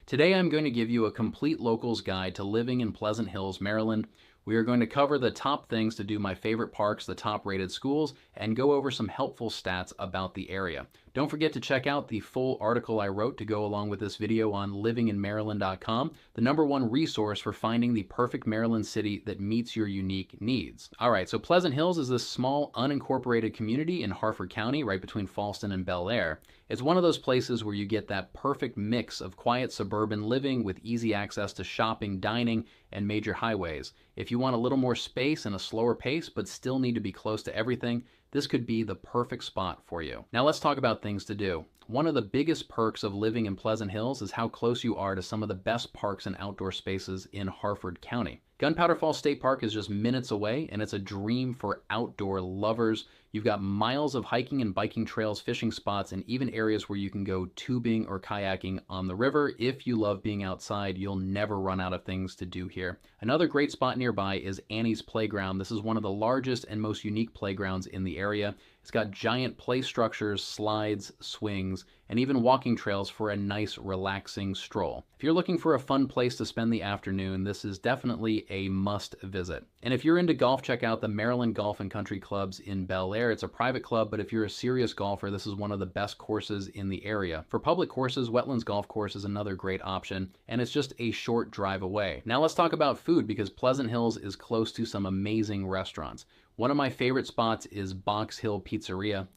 Today I'm going to give you a complete local's guide to living in Pleasant Hills, Maryland. We are going to cover the top things to do my favorite parks, the top rated schools, and go over some helpful stats about the area. Don't forget to check out the full article I wrote to go along with this video on livinginmaryland.com, the #1 resource for finding the perfect Maryland city that meets your unique needs. Alright, so Pleasant Hills is this small unincorporated community in Harford County, right between Fallston and Bel Air. It's one of those places where you get that perfect mix of quiet suburban living with easy access to shopping, dining, and major highways. If you want a little more space and a slower pace but still need to be close to everything, this could be the perfect spot for you. Now let's talk about things to do. One of the biggest perks of living in Pleasant Hills is how close you are to some of the best parks and outdoor spaces in Harford County. Gunpowder Falls State Park is just minutes away, and it's a dream for outdoor lovers. You've got miles of hiking and biking trails, fishing spots, and even areas where you can go tubing or kayaking on the river. If you love being outside, you'll never run out of things to do here. Another great spot nearby is Annie's Playground. This is one of the largest and most unique playgrounds in the area. It's got giant play structures, slides, swings, and even walking trails for a nice, relaxing stroll. If you're looking for a fun place to spend the afternoon, this is definitely a must visit. And if you're into golf, check out the Maryland Golf and Country Clubs in Bel Air. It's a private club, but if you're a serious golfer, this is one of the best courses in the area. For public courses, Wetlands Golf Course is another great option, and it's just a short drive away. Now let's talk about food, because Pleasant Hills is close to some amazing restaurants. One of my favorite spots is Box Hill Pizzeria.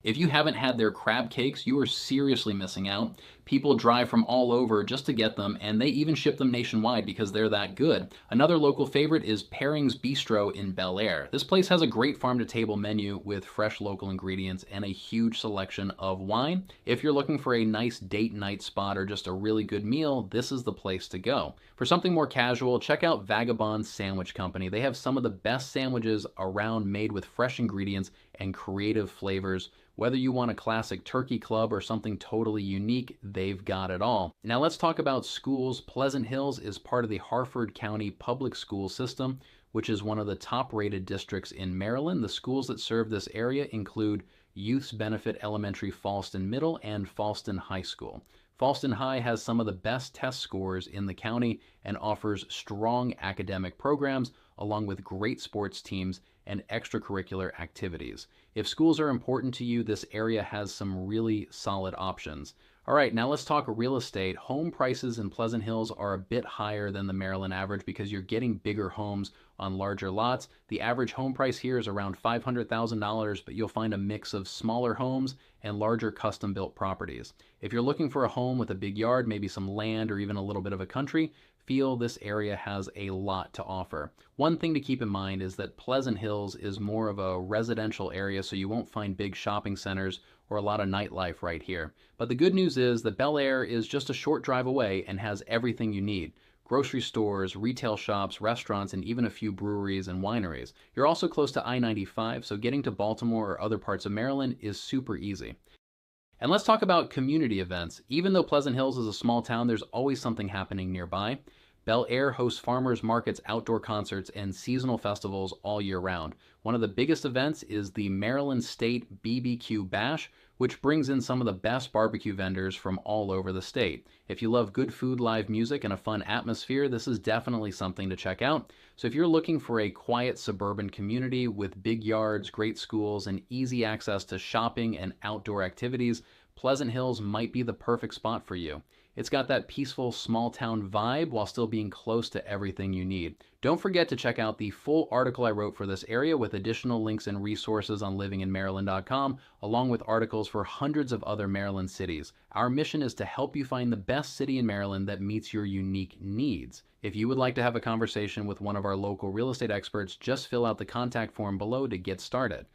If you haven't had their crab cakes, you are seriously missing out. People drive from all over just to get them, and they even ship them nationwide because they're that good. Another local favorite is Pairings Bistro in Bel Air. This place has a great farm-to-table menu with fresh local ingredients and a huge selection of wine. If you're looking for a nice date night spot or just a really good meal, this is the place to go. For something more casual, check out Vagabond Sandwich Company. They have some of the best sandwiches around, made with fresh ingredients and creative flavors. Whether you want a classic turkey club or something totally unique, they've got it all. Now let's talk about schools. Pleasant Hills is part of the Harford County public school system, which is one of the top rated districts in Maryland. The schools that serve this area include Youth's Benefit Elementary Fallston Middle and Fallston High School. Fallston High has some of the best test scores in the county and offers strong academic programs along with great sports teams and extracurricular activities. If schools are important to you, this area has some really solid options. All right, now let's talk real estate. Home prices in Pleasant Hills are a bit higher than the Maryland average because you're getting bigger homes on larger lots. The average home price here is around $500,000, but you'll find a mix of smaller homes and larger custom-built properties. If you're looking for a home with a big yard, maybe some land, or even a little bit of a country feel, this area has a lot to offer. One thing to keep in mind is that Pleasant Hills is more of a residential area, so you won't find big shopping centers or a lot of nightlife right here. But the good news is that Bel Air is just a short drive away and has everything you need. Grocery stores, retail shops, restaurants, and even a few breweries and wineries. You're also close to I-95, so getting to Baltimore or other parts of Maryland is super easy. And let's talk about community events. Even though Pleasant Hills is a small town, there's always something happening nearby. Bel Air hosts farmers markets, outdoor concerts, and seasonal festivals all year round. One of the biggest events is the Maryland State BBQ Bash, which brings in some of the best barbecue vendors from all over the state. If you love good food, live music, and a fun atmosphere, this is definitely something to check out. So if you're looking for a quiet suburban community with big yards, great schools, and easy access to shopping and outdoor activities, Pleasant Hills might be the perfect spot for you. It's got that peaceful small town vibe while still being close to everything you need. Don't forget to check out the full article I wrote for this area with additional links and resources on livinginmaryland.com, along with articles for hundreds of other Maryland cities. Our mission is to help you find the best city in Maryland that meets your unique needs. If you would like to have a conversation with one of our local real estate experts, just fill out the contact form below to get started.